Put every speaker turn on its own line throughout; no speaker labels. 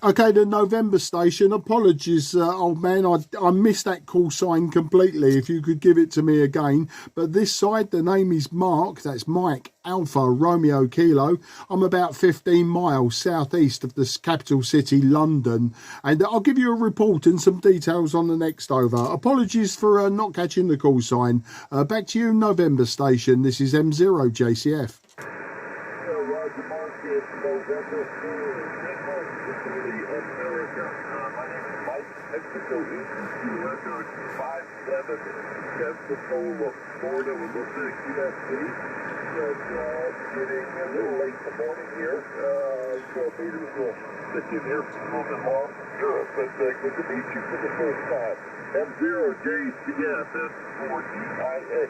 Okay, the November station, apologies, old man, I missed that call sign completely, if you could give it to me again. But this side, the name is Mark, that's Mike, Alpha, Romeo, Kilo. I'm about 15 miles southeast of the capital city, London. And I'll give you a report and some details on the next over. Apologies for not catching the call sign. Back to you, November station, this is M0JCF.
Roger, Mark, it's November 4, Pensacola, Florida. We're looking at QSB. It's getting a little late in the morning here. 12 meters will sit in here for a little bit long from Europe. But good to meet you for the first time. M0JCF and 4DIA.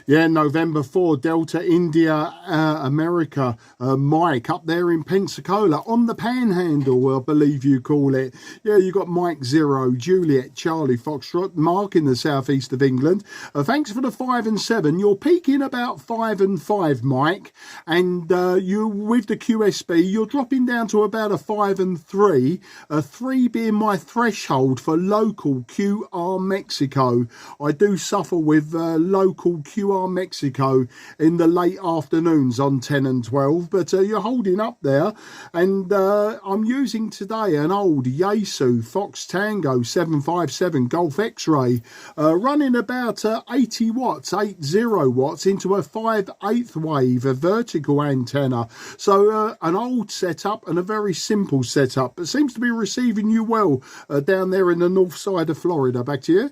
Yeah, November 4, Delta India America, Mike up there in Pensacola on the Panhandle, I believe you call it. Yeah, you got Mike 0, Juliet, Charlie, Foxtrot, Mark in the southeast of England. Thanks for the 5 and 7. You're peaking about 5 and 5, Mike, and you with the QSB you're dropping down to about a 5 and 3. 3 being my threshold for local QR Mexico. I do suffer with local QR Mexico in the late afternoons on 10 and 12, but you're holding up there. And I'm using today an old Yaesu Fox Tango 757 Golf X-Ray, running about 80 watts, 80 watts into a 5/8 wave, a vertical antenna. So an old setup and a very simple setup, but seems to be receiving you well down there in the north side of Florida. Back to you.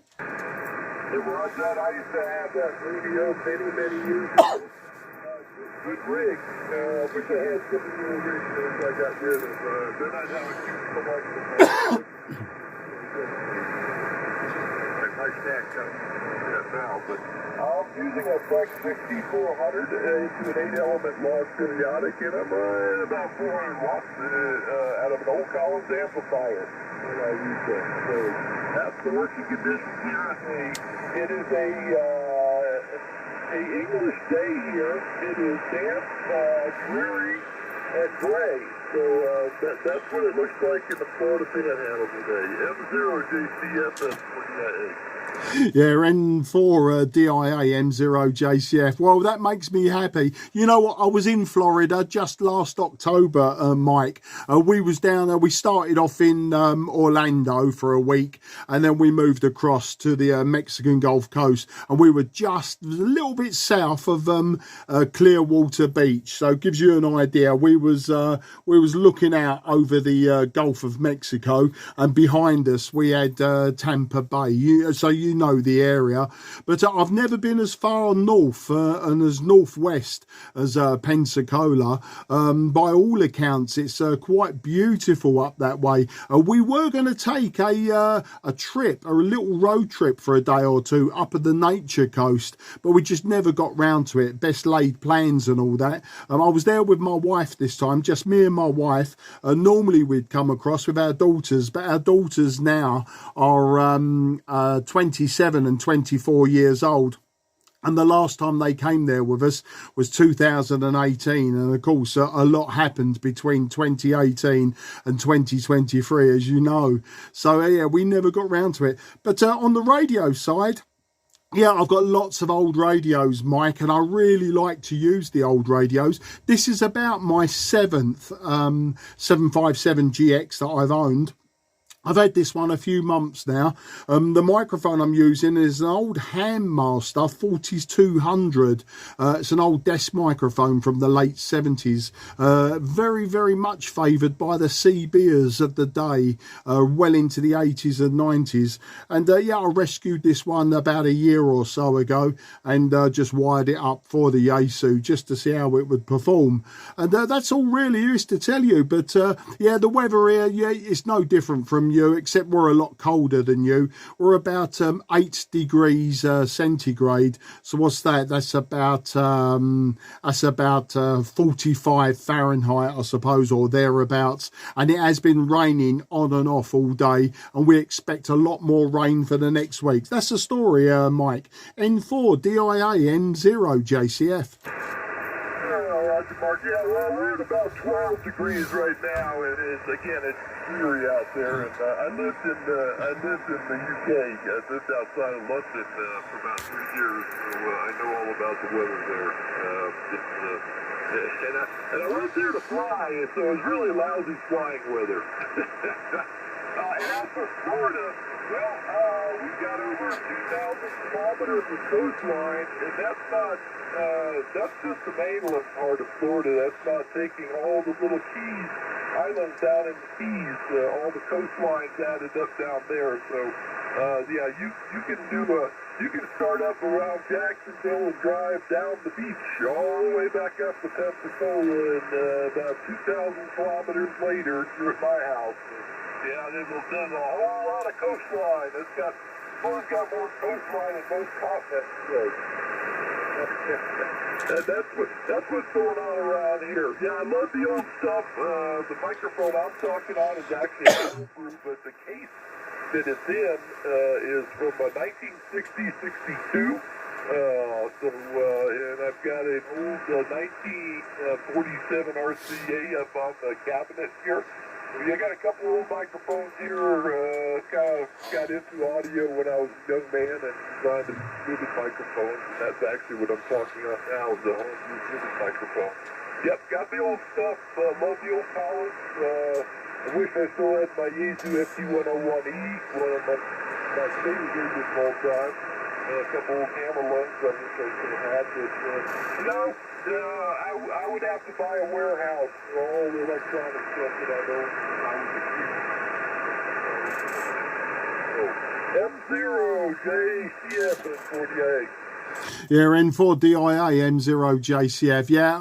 I used to have that radio many years ago. Good rig. Wish I had some of your rigs that I got rid of. They're not how it used to like them. My stack now, but I'm using a Flex 6400 into an 8-element log periodic, and I'm running about 400 watts out of an old Collins amplifier. And I use that. So that's the working conditions here. It is a English day here. It is damp, dreary, and gray. So that's what it looks like in the Florida Panhandle today. M0JCF and 4DIA.
Yeah, N4 DIA M0JCF. Well, that makes me happy. You know what? I was in Florida just last October, Mike. We was down there. We started off in Orlando for a week, and then we moved across to the Mexican Gulf Coast, and we were just a little bit south of Clearwater Beach. So it gives you an idea. We was looking out over the Gulf of Mexico, and behind us we had Tampa Bay. So you know the area, but I've never been as far north and as northwest as Pensacola. By all accounts, it's quite beautiful up that way. We were going to take a trip, a little road trip for a day or two up at the Nature Coast, but we just never got round to it. Best laid plans and all that. I was there with my wife this time, just me and my wife. Normally we'd come across with our daughters, but our daughters now are 27 and 24 years old. And the last time they came there with us was 2018. And of course, a lot happened between 2018 and 2023, as you know. So yeah, we never got round to it. But on the radio side, yeah, I've got lots of old radios, Mike, and I really like to use the old radios. This is about my 7th 757GX that I've owned. I've had this one a few months now. The microphone I'm using is an old Handmaster 4200. It's an old desk microphone from the late 70s. Very much favoured by the CBers of the day, well into the 80s and 90s. And yeah, I rescued this one about a year or so ago and just wired it up for the Yaesu just to see how it would perform. And that's all really there is to tell you. But yeah, the weather here, yeah, it's no different from you, except we're a lot colder than you. We're about 8 degrees centigrade. So what's that? That's about 45 Fahrenheit, I suppose, or thereabouts. And it has been raining on and off all day, and we expect a lot more rain for the next week. That's the story, Mike. N4 DIA M0JCF.
Mark. Yeah, well, we're at about 12 degrees right now, and it's dreary out there. And I lived in the UK. I lived outside of London for about 3 years, so I know all about the weather there. And I went there to fly, and so it was really lousy flying weather. And as for Florida, well, we've got over 2,000 kilometers of coastline, and that's just the mainland part of Florida. That's not taking all the little keys, islands down in the Keys, all the coastlines added up down there. So, yeah, you can start up around Jacksonville and drive down the beach all the way back up to Pensacola, and about 2,000 kilometers later, you're at my house. Yeah, there's a whole lot of coastline. Florida's got more coastline than most continents. So. And that's what's going on around here. Yeah, I love the old stuff. The microphone I'm talking on is actually homebrew, but the case that it's in is from 1960-62. And I've got an old 1947 RCA up on the cabinet here. I got a couple old microphones here, kind of got into audio when I was a young man and designed a muted microphone. And that's actually what I'm talking on now, is the home muted microphone. Yep, got the old stuff, love the old powers. I wish I still had my Yaesu FT-757GX, one of my favorite gadgets of all time. A couple old camera lungs I wish I still had, but I would have to buy a warehouse for all the electronic stuff that I own when I was a kid. M0JCF and 48.
Yeah, N4DIA M0JCF. Yeah,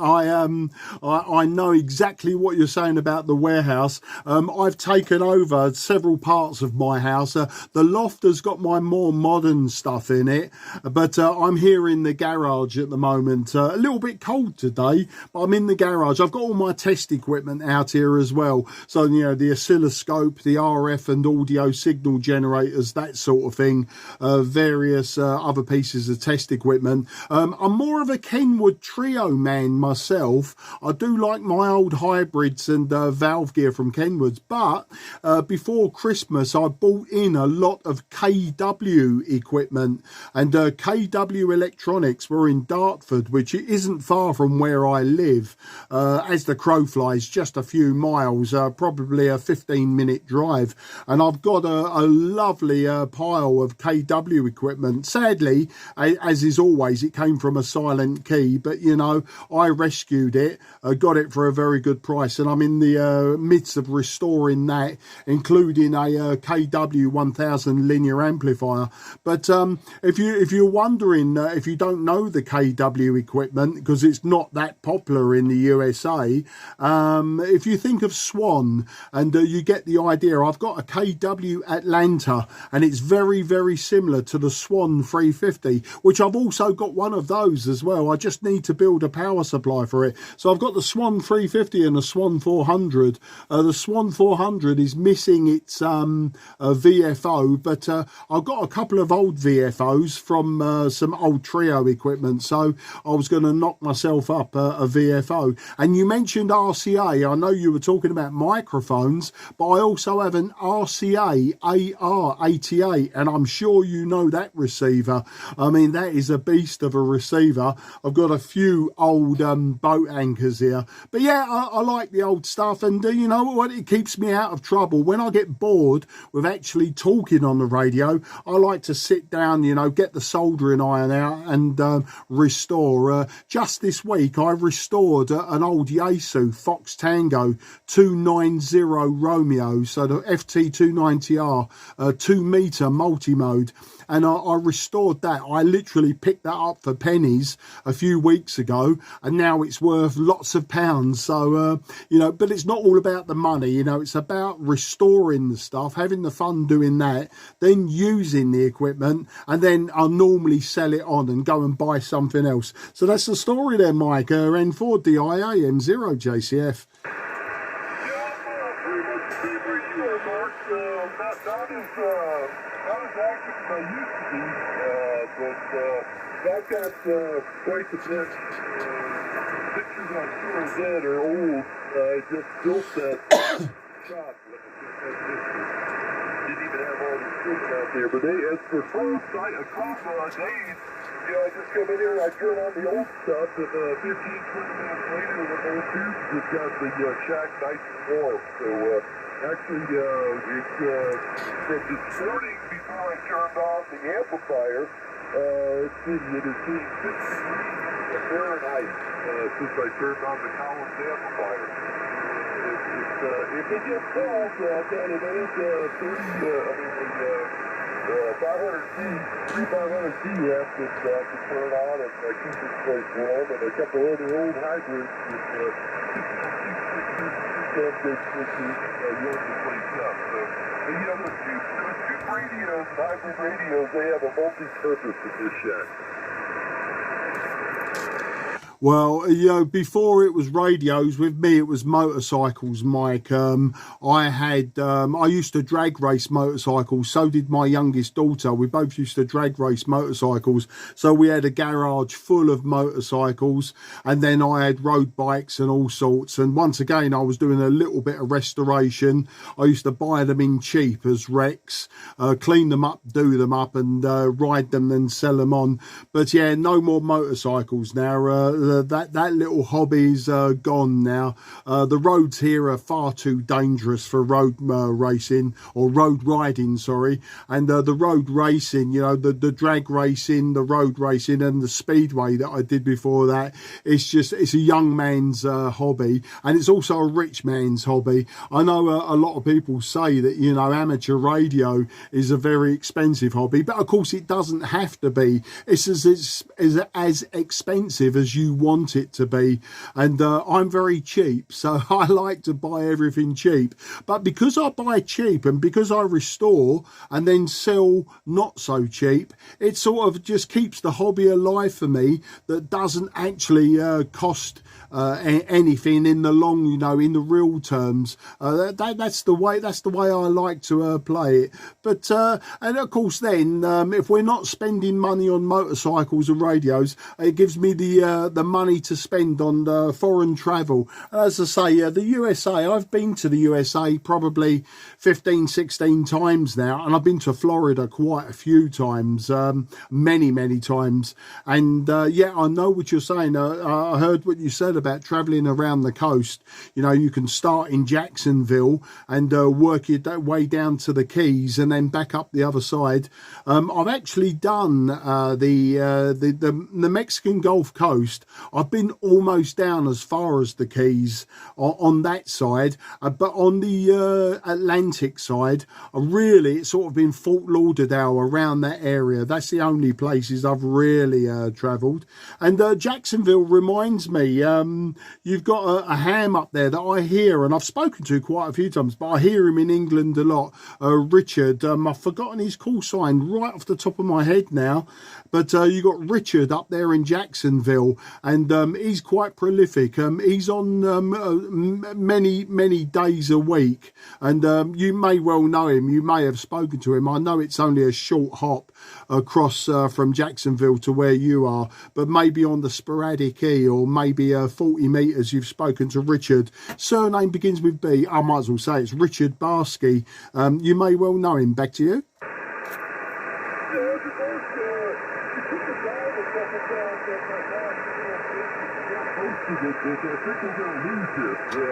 I know exactly what you're saying about the warehouse. I've taken over several parts of my house. The loft has got my more modern stuff in it, but I'm here in the garage at the moment. A little bit cold today, but I'm in the garage. I've got all my test equipment out here as well. So, you know, the oscilloscope, the RF and audio signal generators, that sort of thing, various other pieces of test equipment. I'm more of a Kenwood Trio man myself. I do like my old hybrids and valve gear from Kenwood's, but before Christmas I bought in a lot of KW equipment, and KW Electronics were in Dartford, which isn't far from where I live. As the crow flies, just a few miles, probably a 15-minute drive, and I've got a lovely pile of KW equipment. Sadly, as is always, it came from a silent key, but you know, I rescued it, got it for a very good price, and I'm in the midst of restoring that, including a KW 1000 linear amplifier. But if you're wondering, if you don't know the KW equipment, because it's not that popular in the USA, if you think of Swan and you get the idea, I've got a KW Atlanta, and it's very, very similar to the Swan 350, which I've also got one of those as well. I just need to build a power supply for it. So I've got the Swan 350 and the Swan 400. The Swan 400 is missing its VFO, but I've got a couple of old VFOs from some old Trio equipment, so I was going to knock myself up a VFO. And you mentioned RCA. I know you were talking about microphones, but I also have an RCA AR88, and I'm sure you know that receiver. I mean, that is a beast of a receiver. I've got a few old boat anchors here, but yeah, I like the old stuff, and you know what, it keeps me out of trouble. When I get bored with actually talking on the radio, I like to sit down, you know, get the soldering iron out and restore. Just this week I restored an old Yaesu Fox Tango 290 Romeo, so the FT290R 2-meter multi-mode, and I restored that. I literally picked that up for pennies a few weeks ago, and now it's worth lots of pounds. So you know, but it's not all about the money, you know, it's about restoring the stuff, having the fun doing that, then using the equipment, and then I'll normally sell it on and go and buy something else. So that's the story there, Mike. N4DIA M0JCF.
Not as active as I used to be, but I've got quite a bit pictures on QRZ are old. I just built that shop when it just had pictures. Didn't even have all the equipment out there. But they, as for full site, across days, you know, I just come in here and I turn on the old stuff, and 15, 20 minutes later, the old tubes just got the shack nice and warm. So, actually, from this morning before I turned on the amplifier, let's see, it is hitting 6 degrees Fahrenheit since I turned on the Collins amplifier. If it gets cold, then it is 500 feet left to turn on and keep this place warm, and a couple other old hybrids with 6 switches warm the place up. So, you know, those two radios, hybrid radios, they have a multi-purpose in this shack.
Well, you know, before it was radios, with me it was motorcycles, Mike. I used to drag race motorcycles. So did my youngest daughter. We both used to drag race motorcycles. So we had a garage full of motorcycles, and then I had road bikes and all sorts. And once again, I was doing a little bit of restoration. I used to buy them in cheap as wrecks, clean them up, do them up, and ride them and sell them on. But yeah, no more motorcycles now. That little hobby's gone now. The roads here are far too dangerous for road racing, or road riding, sorry. And the road racing, you know, the drag racing, the road racing, and the speedway that I did before that, it's a young man's hobby, and it's also a rich man's hobby. I know a lot of people say that, you know, amateur radio is a very expensive hobby, but of course it doesn't have to be. It's as expensive as you want it to be, and I'm very cheap, so I like to buy everything cheap. But because I buy cheap and because I restore and then sell not so cheap, it sort of just keeps the hobby alive for me. That doesn't actually cost anything in the long, you know, in the real terms. That's the way I like to play it. But and of course then, if we're not spending money on motorcycles and radios, it gives me the money to spend on foreign travel. As I say, the USA, I've been to the USA probably 15-16 times now, and I've been to Florida quite a few times, many times. And yeah, I know what you're saying. I heard what you said about traveling around the coast. You know, you can start in Jacksonville and work your way down to the Keys and then back up the other side. I've actually done the Mexican Gulf Coast. I've been almost down as far as the Keys on that side, but on the Atlantic side, it's sort of been Fort Lauderdale, around that area. That's the only places I've really travelled. And Jacksonville reminds me, you've got a ham up there that I hear, and I've spoken to quite a few times, but I hear him in England a lot, Richard. I've forgotten his call sign right off the top of my head now, but you got Richard up there in Jacksonville, and he's quite prolific. He's on many days a week, and you may well know him. You may have spoken to him. I know it's only a short hop across from Jacksonville to where you are, but maybe on the sporadic E, or maybe 40 metres you've spoken to Richard. Surname begins with B. I might as well say it's Richard Barsky. You may well know him. Back to you.
I think we're going to lose this. You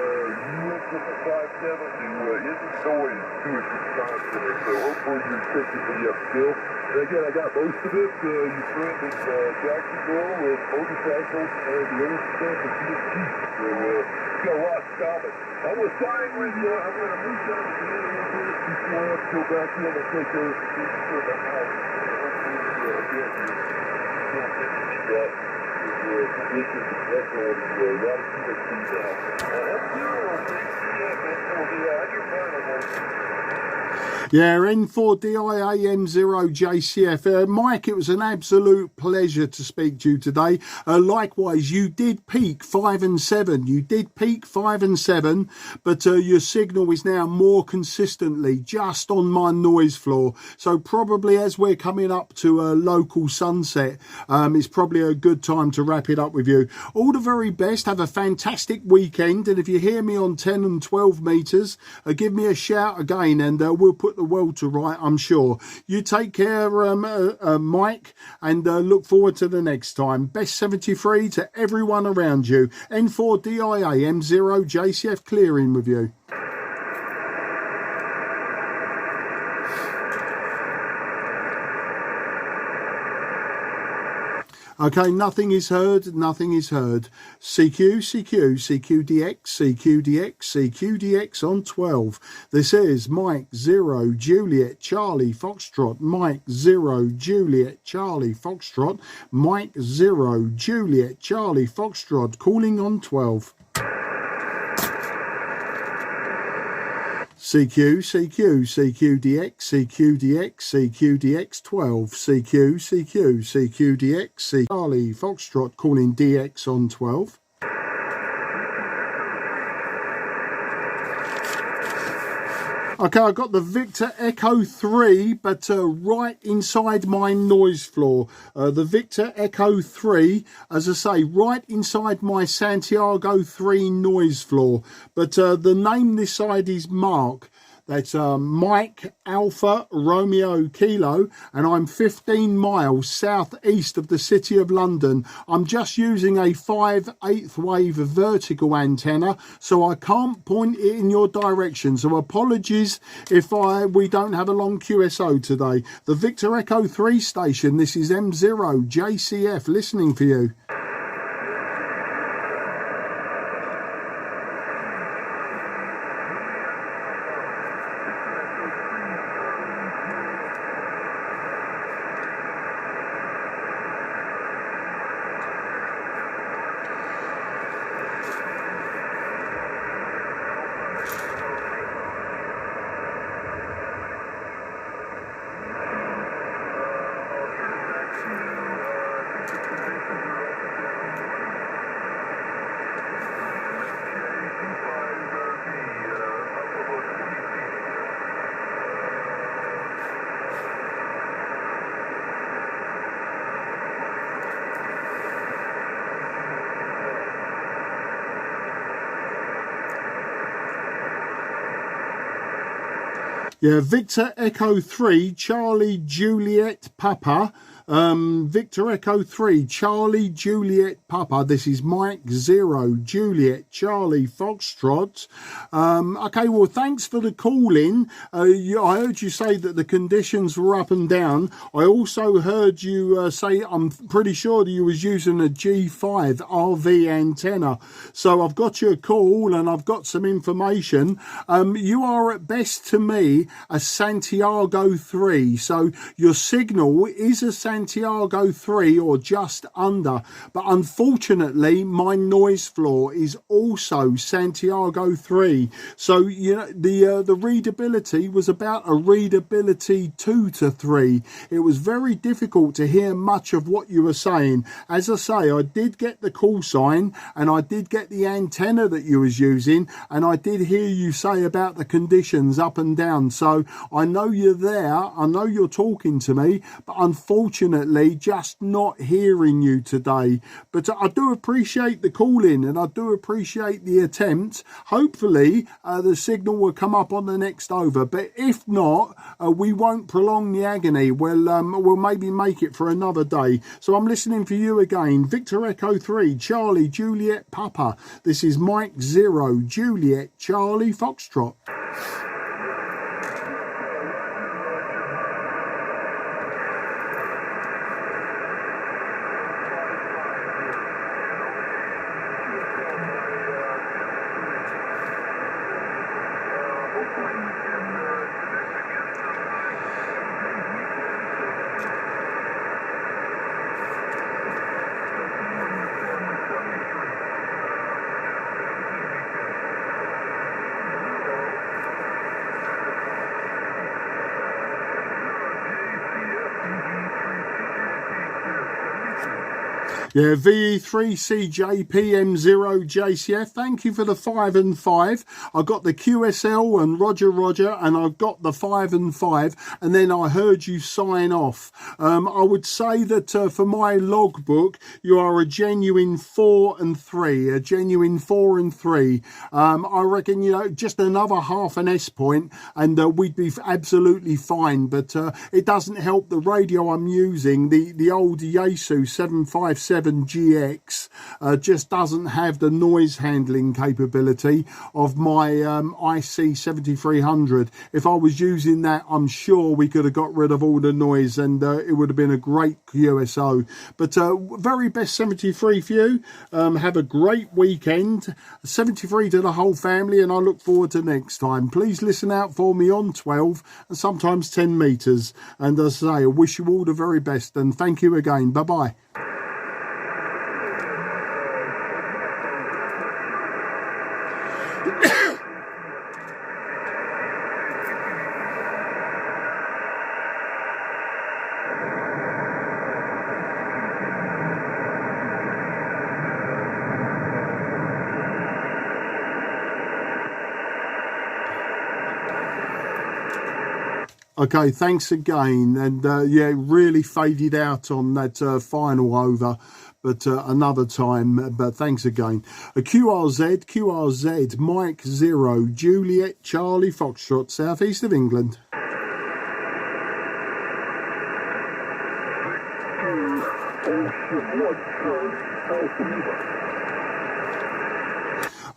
went from the 5.7 to isn't noise to a subscriber, so hopefully you're taking me up still. And again, I got most of it. Your friend in Jacksonville with motorcycles and the other stuff at GSB. So got a lot in common. I was fine with you. I'm going to move down to the airport before I have to go back in and take care of some things for the house. Hopefully, again, you don't finish that. Conditions and records, a lot of QSB down. That's zero, yeah, I do plan on that.
Yeah, N4DIAM0JCF. Mike, it was an absolute pleasure to speak to you today. Likewise, you did peak 5 and 7. You did peak 5 and 7, but your signal is now more consistently just on my noise floor. So probably as we're coming up to a local sunset, it's probably a good time to wrap it up with you. All the very best. Have a fantastic weekend. And if you hear me on 10 and 12 meters, give me a shout again, and we'll put the world to right, I'm sure. You take care, Mike, and look forward to the next time. Best 73 to everyone around you. N4DIAM0JCF clearing with you. Okay, nothing is heard, nothing is heard. CQ, CQ, CQDX, CQDX, CQDX on 12. This is Mike 0, Juliet, Charlie, Foxtrot, Mike 0, Juliet, Charlie, Foxtrot, Mike 0, Juliet, Charlie, Foxtrot, calling on 12. CQ, CQ, CQDX, CQDX, CQDX 12, CQ, CQ, CQDX, Charlie, Foxtrot, calling DX on 12. Okay, I got the Victor Echo 3, but right inside my noise floor. The Victor Echo 3, as I say, right inside my Santiago 3 noise floor. But the name this side is Mark. That's Mike Alpha Romeo Kilo, and I'm 15 miles southeast of the City of London. I'm just using a 5/8 wave vertical antenna, so I can't point it in your direction. So apologies if we don't have a long QSO today. The Victor Echo 3 station, this is M0 JCF listening for you. Yeah, Victor Echo 3, Charlie Juliet Papa. Victor Echo 3, Charlie Juliet Papa. This is Mike 0, Juliet Charlie Foxtrot. Okay, well, thanks for the call in. I heard you say that the conditions were up and down. I also heard you say, I'm pretty sure that you was using a G5 RV antenna. So I've got your call and I've got some information. You are at best to me a Santiago 3. So your signal is a Santiago 3 or just under, but unfortunately my noise floor is also Santiago 3. So you know the readability was about a readability 2 to 3. It was very difficult to hear much of what you were saying. As I say, I did get the call sign and I did get the antenna that you was using, and I did hear you say about the conditions up and down. So I know you're there, I know you're talking to me, but unfortunately just not hearing you today. But I do appreciate the call in and I do appreciate the attempt. Hopefully the signal will come up on the next over, but if not, we won't prolong the agony. We'll maybe make it for another day. So I'm listening for you again. Victor Echo 3, Charlie Juliet Papa. This is Mike 0, Juliet Charlie Foxtrot. Yeah, VE3CJPM0JCF, thank you for the 5 and 5. I got the QSL and Roger Roger, and I got the 5 and 5, and then I heard you sign off. I would say that for my logbook, you are a genuine 4 and 3, a genuine 4 and 3. I reckon, you know, just another half an S point, and we'd be absolutely fine, but it doesn't help the radio I'm using, the old Yaesu 757GX, just doesn't have the noise handling capability of my IC 7300. If I was using that, I'm sure we could have got rid of all the noise, and it would have been a great QSO. But very best 73 for you. Have a great weekend. 73 to the whole family, and I look forward to next time. Please listen out for me on 12 and sometimes 10 meters. And as I say, I wish you all the very best, and thank you again. Bye bye. Okay, thanks again. And yeah, really faded out on that final over, but another time. But thanks again. QRZ, Mike 0, Juliet, Charlie, Foxtrot, southeast of England.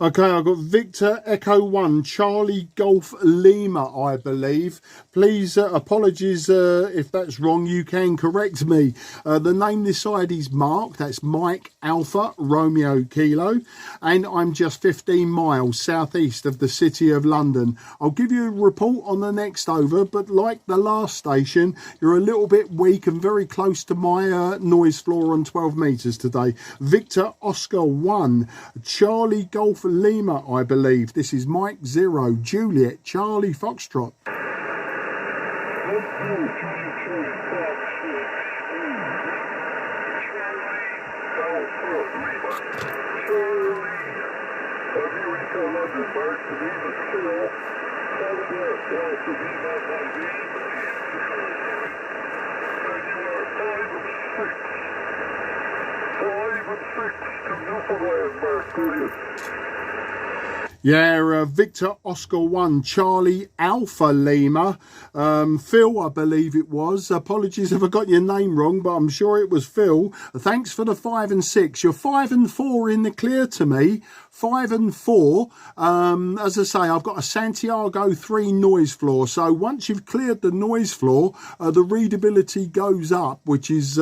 Okay, I've got Victor Echo 1, Charlie Golf Lima, I believe. Please, apologies if that's wrong, you can correct me. The name this side is Mark, that's Mike Alpha Romeo Kilo, and I'm just 15 miles southeast of the City of London. I'll give you a report on the next over, but like the last station, you're a little bit weak and very close to my noise floor on 12 meters today. Victor Oscar 1, Charlie Golf Lima, I believe. This is Mike 0, Juliet, Charlie Foxtrot. Yeah, Victor Oscar 1, Charlie Alpha Lima, Phil, I believe it was. Apologies if I got your name wrong, but I'm sure it was Phil. Thanks for the 5 and 6. You're 5 and 4 in the clear to me. 5 and 4. As I say, I've got a Santiago 3 noise floor. So once you've cleared the noise floor, the readability goes up, which is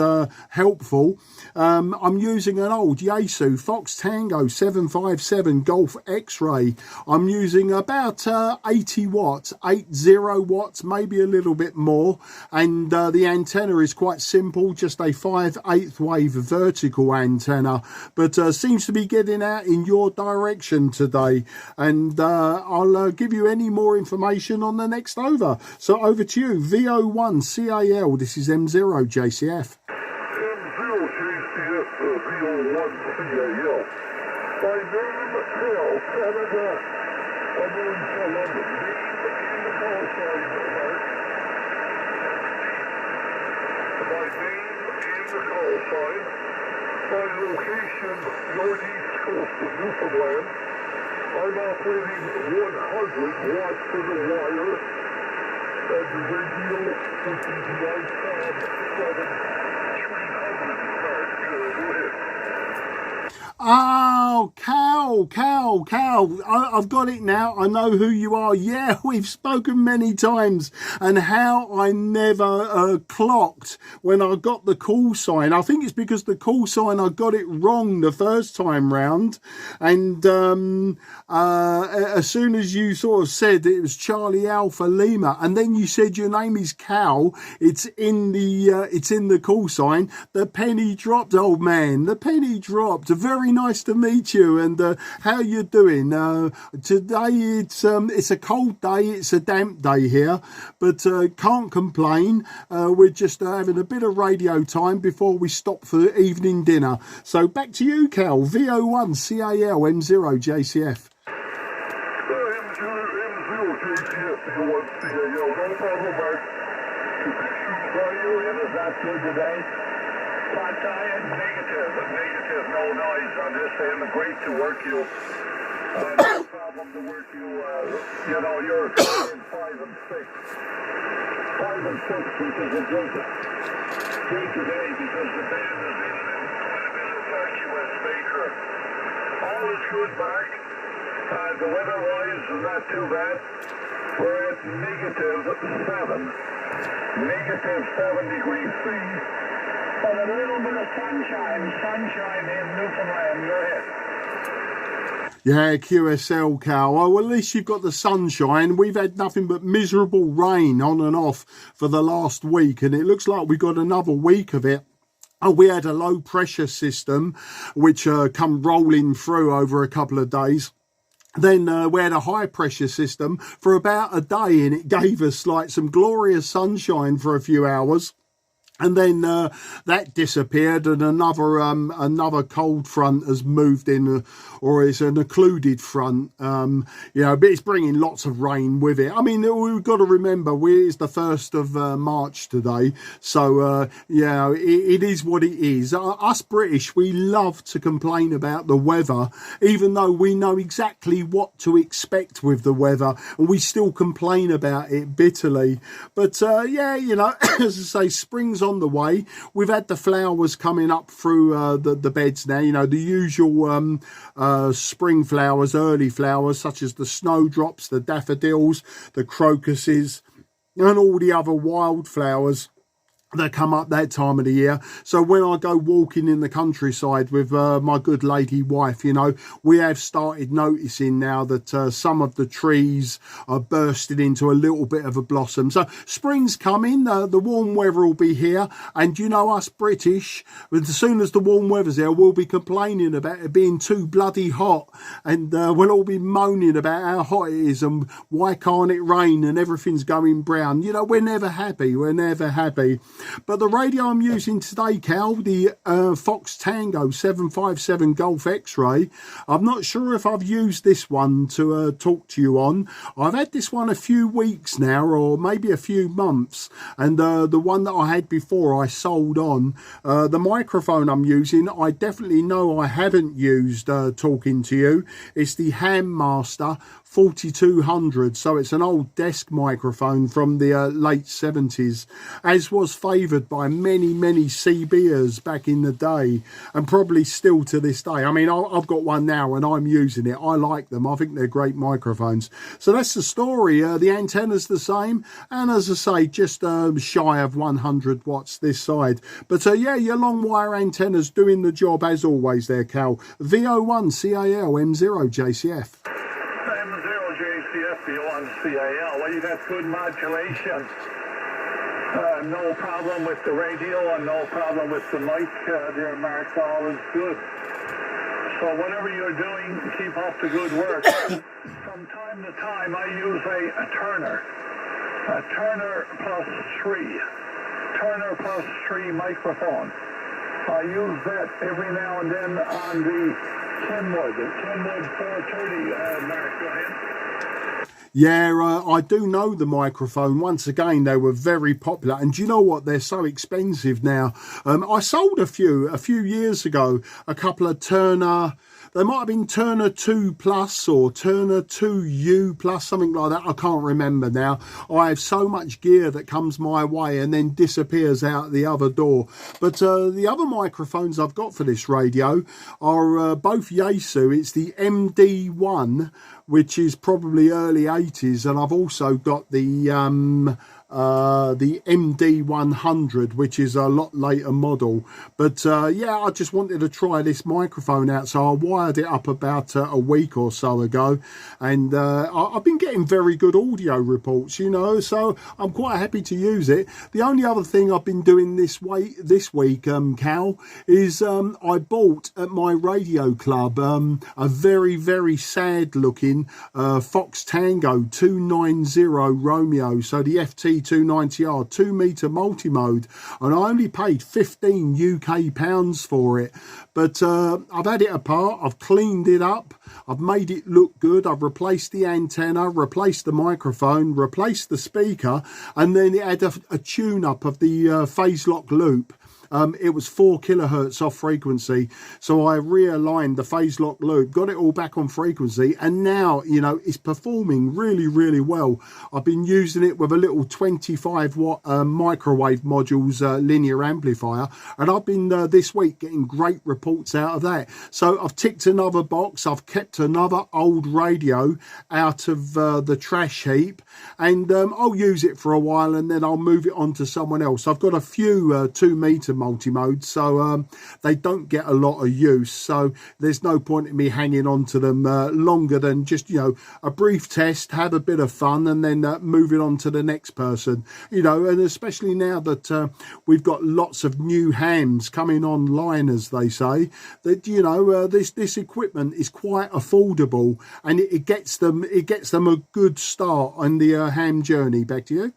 helpful. I'm using an old Yaesu Fox Tango 757 Golf X-Ray. I'm using about 80 watts, 80 watts, maybe a little bit more. And the antenna is quite simple, just a 5/8 wave vertical antenna. But seems to be getting out in your direction today. And I'll give you any more information on the next over. So over to you, VO1 CAL, this is M0 JCF.
By name, Hill, Canada, I'm in London. Name in the call sign, Mark. By name in the call sign. By location, northeast coast of Newfoundland. I'm operating 100 watts to the wire. And the radio, which is the ICOM 7300 mark. Go ahead.
Oh, Cal, I've got it now. I know who you are. Yeah, we've spoken many times, and how I never clocked when I got the call sign. I think it's because the call sign, I got it wrong the first time round, and as soon as you sort of said it was Charlie Alpha Lima, and then you said your name is Cal, it's in the call sign, the penny dropped, old man. The penny dropped. Very nice to meet you, and how you doing? Today it's a cold day, it's a damp day here, but can't complain. We're just having a bit of radio time before we stop for evening dinner. So back to you, Cal. VO1 CAL M0 JCF.
Today, flat tire, negative, no noise. I'm just saying, great to work you. No problem to work you. You know, you're in 5 and 6. 5 and 6, which is a great today because the band is in a QSB. All is good, Mark. The weather-wise is not too bad. We're at -7. -7 degrees C, and a little bit of sunshine in Newfoundland. Go ahead.
Yeah, QSL, Cal. Well, at least you've got the sunshine. We've had nothing but miserable rain on and off for the last week, and it looks like we've got another week of it. Oh, we had a low pressure system which come rolling through over a couple of days. Then we had a high pressure system for about a day, and it gave us like some glorious sunshine for a few hours. And then that disappeared, and another cold front has moved in, or it's an occluded front. You know, but it's bringing lots of rain with it. I mean, we've got to remember it's the 1st of March today, so yeah, it is what it is. Us British, we love to complain about the weather, even though we know exactly what to expect with the weather, and we still complain about it bitterly. But yeah, you know, as I say, spring's on the way. We've had the flowers coming up through the beds now, you know, the usual spring flowers, early flowers such as the snowdrops, the daffodils, the crocuses, and all the other wildflowers that come up that time of the year. So when I go walking in the countryside with my good lady wife, you know, we have started noticing now that some of the trees are bursting into a little bit of a blossom. So spring's coming, the warm weather will be here, and you know, us British, as soon as the warm weather's here, we'll be complaining about it being too bloody hot, and we'll all be moaning about how hot it is and why can't it rain and everything's going brown. You know, we're never happy. But the radio I'm using today, Cal, the Fox Tango 757 Golf X-Ray, I'm not sure if I've used this one to talk to you on. I've had this one a few weeks now, or maybe a few months, and the one that I had before I sold on. The microphone I'm using, I definitely know I haven't used talking to you. It's the Handmaster 4200, so it's an old desk microphone from the late 70s, as was favoured by many CBers back in the day, and probably still to this day. I mean, I've got one now and I'm using it. I like them. I think they're great microphones. So that's the story. The antenna's the same, and as I say, just shy of 100 watts this side. But yeah, your long wire antenna's doing the job as always there, Cal. VO1 CAL M0 JCF.
CAL. Well, you got good modulation. No problem with the radio and no problem with the mic there, Mark. All is good. So whatever you're doing, keep up the good work. From time to time, I use a Turner plus 3 microphone. I use that every now and then on the Kenwood 430. Mark, go ahead.
Yeah, I do know the microphone. Once again, they were very popular, and do you know what? They're so expensive now. I sold a few years ago, a couple of Turner. They might have been Turner 2 Plus or Turner 2U Plus, something like that. I can't remember now. I have so much gear that comes my way and then disappears out the other door. But the other microphones I've got for this radio are both Yaesu. It's the MD1, which is probably early 80s, and I've also got the the MD100, which is a lot later model. But yeah, I just wanted to try this microphone out, so I wired it up about a week or so ago, and I've been getting very good audio reports, you know, so I'm quite happy to use it. The only other thing I've been doing this week, Cal, is I bought at my radio club a very sad looking Fox Tango 290 Romeo, so the FT290R 2-meter multi-mode, and I only paid 15 UK pounds for it. But I've had it apart, I've cleaned it up, I've made it look good, I've replaced the antenna, replaced the microphone, replaced the speaker, and then it had a tune-up of the phase lock loop. It was 4 kilohertz off frequency, so I realigned the phase lock loop, got it all back on frequency, and now, you know, it's performing really well. I've been using it with a little 25 watt microwave modules linear amplifier, and I've been this week getting great reports out of that. So I've ticked another box, I've kept another old radio out of the trash heap, and I'll use it for a while and then I'll move it on to someone else. I've got a few 2-meter multi-mode, so they don't get a lot of use, so there's no point in me hanging on to them longer than just, you know, a brief test, have a bit of fun, and then moving on to the next person, you know. And especially now that we've got lots of new hams coming online, as they say, that, you know, this equipment is quite affordable, and it gets them a good start on the ham journey. Back to you.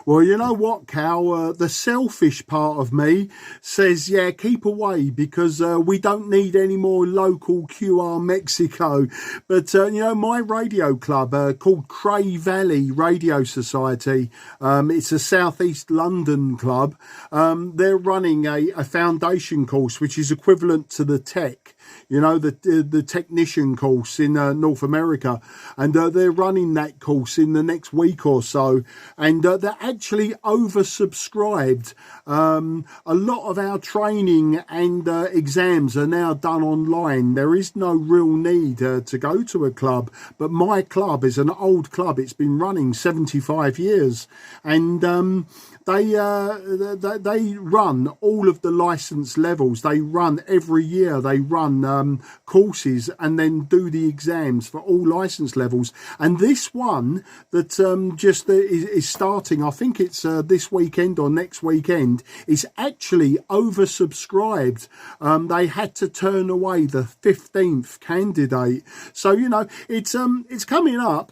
Well, you know what, Cal, the selfish part of me says, yeah, keep away, because we don't need any more local QR Mexico. But, you know, my radio club called Cray Valley Radio Society, it's a southeast London club. They're running a foundation course, which is equivalent to the tech, you know, the technician course in North America. And they're running that course in the next week or so. And they're actually oversubscribed. A lot of our training and exams are now done online. There is no real need to go to a club, but my club is an old club. It's been running 75 years, and they run all of the license levels. They run every year. They run courses and then do the exams for all license levels. And this one that just is starting, I think it's this weekend or next weekend, is actually oversubscribed. They had to turn away the 15th candidate. So, you know, it's coming up.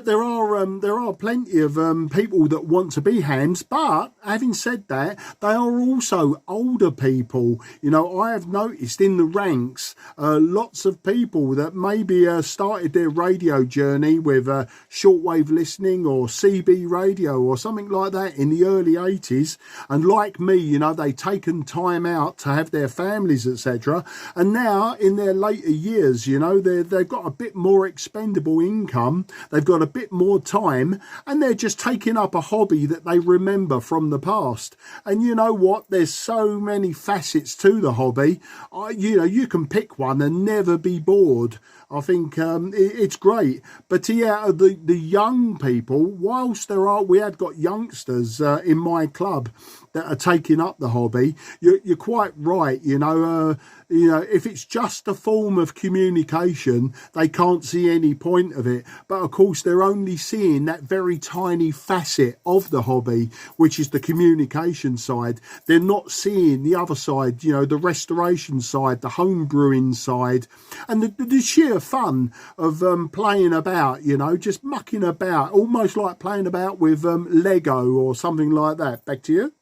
There are plenty of people that want to be hams, but having said that, they are also older people. You know, I have noticed in the ranks lots of people that maybe started their radio journey with shortwave listening or CB radio or something like that in the early 80s, and like me, you know, they've taken time out to have their families, etc., and now in their later years, you know, they've got a bit more expendable income. They've got a bit more time, and they're just taking up a hobby that they remember from the past. And you know what? There's so many facets to the hobby. You know, you can pick one and never be bored. I think it's great. But yeah, the young people, whilst we had got youngsters in my club that are taking up the hobby, you're quite right. You know, if it's just a form of communication, they can't see any point of it. But of course, they're only seeing that very tiny facet of the hobby, which is the communication side. They're not seeing the other side, you know, the restoration side, the home brewing side, and the sheer of fun of playing about, you know, just mucking about, almost like playing about with Lego or something like that. Back to you.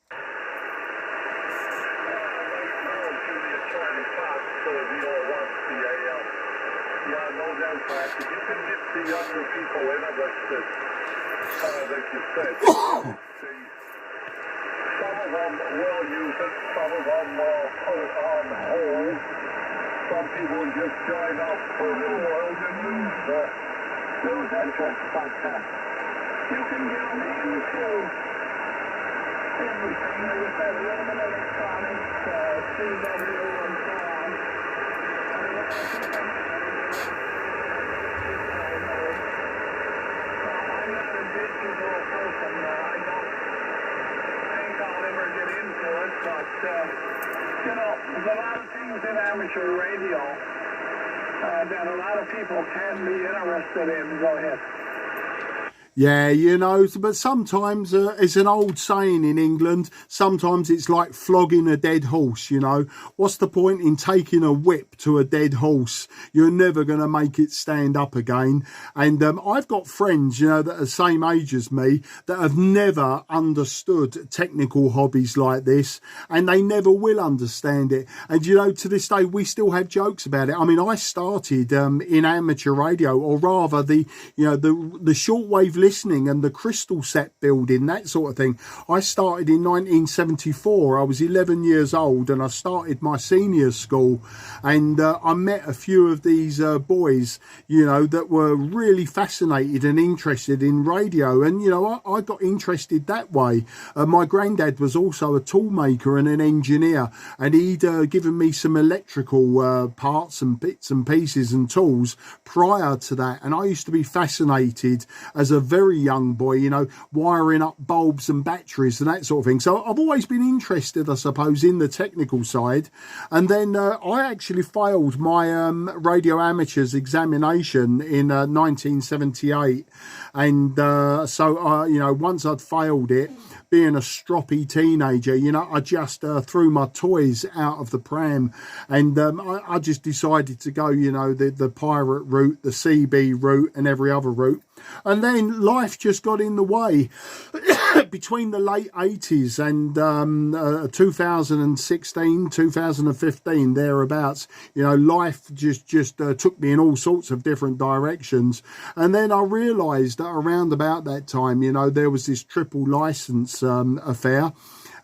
Some of them will use it, some of them will put it on hold. Some people just join up for the world and lose interest. But you can get me into everything. As I said, aluminum electronics, CW and so on. I'm not a digital person. I don't think I'll ever get into it, but you know, there's a lot of things in amateur radio that a lot of people can be interested in. Go ahead.
Yeah, you know, but sometimes it's an old saying in England, sometimes it's like flogging a dead horse, you know. What's the point in taking a whip to a dead horse? You're never going to make it stand up again. And I've got friends, you know, that are the same age as me that have never understood technical hobbies like this, and they never will understand it. And, you know, to this day, we still have jokes about it. I mean, I started in amateur radio, or rather the shortwave listening and the crystal set building, that sort of thing. I started in 1974. I was 11 years old and I started my senior school, and I met a few of these boys, you know, that were really fascinated and interested in radio, and you know, I got interested that way. My granddad was also a tool maker and an engineer, and he'd given me some electrical parts and bits and pieces and tools prior to that, and I used to be fascinated as a very young boy, you know, wiring up bulbs and batteries and that sort of thing. So I've always been interested, I suppose, in the technical side. And then I actually failed my radio amateurs examination in 1978, and so you know, once I'd failed it, being a stroppy teenager, you know, I just threw my toys out of the pram, and I just decided to go, you know, the pirate route, the CB route and every other route. And then life just got in the way. Between the late 80s and 2016, 2015, thereabouts, you know, life just took me in all sorts of different directions. And then I realised that around about that time, you know, there was this triple licence affair.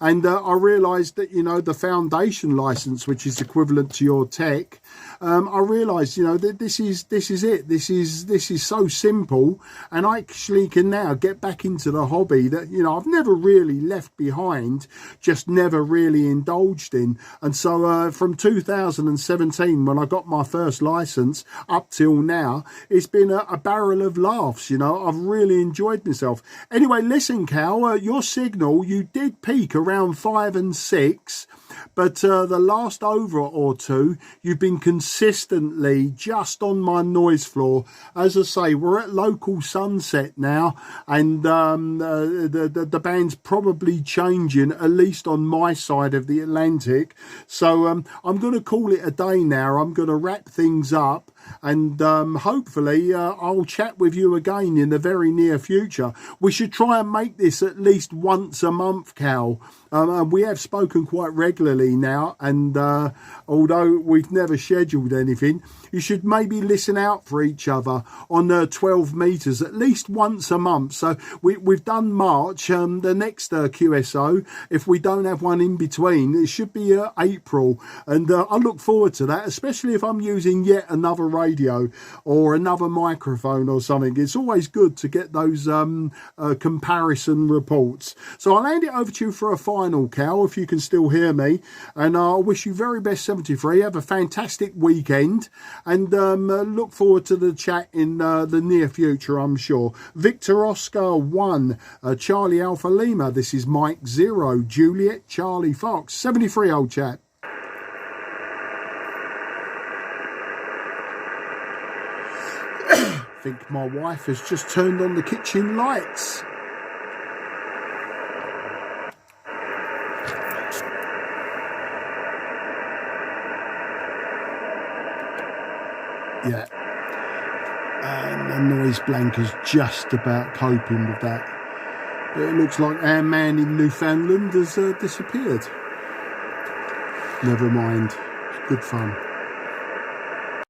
And I realised that, you know, the foundation licence, which is equivalent to your tech, I realised, you know, that this is it. This is so simple, and I actually can now get back into the hobby that, you know, I've never really left behind, just never really indulged in. And so from 2017, when I got my first licence, up till now, it's been a barrel of laughs. You know, I've really enjoyed myself. Anyway, listen, Cal, your signal, you did peak around 5 and 6, but the last over or two, you've been consistently just on my noise floor. As I say, we're at local sunset now, and the band's probably changing, at least on my side of the Atlantic. So I'm going to call it a day now. I'm going to wrap things up, and hopefully I'll chat with you again in the very near future. We should try and make this at least once a month, Cal. And we have spoken quite regularly now, and although we've never scheduled anything, you should maybe listen out for each other on 12 metres at least once a month. So we've done March, the next QSO, if we don't have one in between, it should be April, and I look forward to that, especially if I'm using yet another radio or another microphone or something. It's always good to get those comparison reports. So I'll hand it over to you for a final, Cal, if you can still hear me, and I wish you very best 73. Have a fantastic weekend, and look forward to the chat in the near future, I'm sure. Victor Oscar 1, Charlie Alpha Lima, this is Mike 0, Juliet Charlie Fox, 73, old chap. I think my wife has just turned on the kitchen lights. Yeah. this blanker's just about coping with that. But it looks like our man in Newfoundland has disappeared. Never mind, good fun.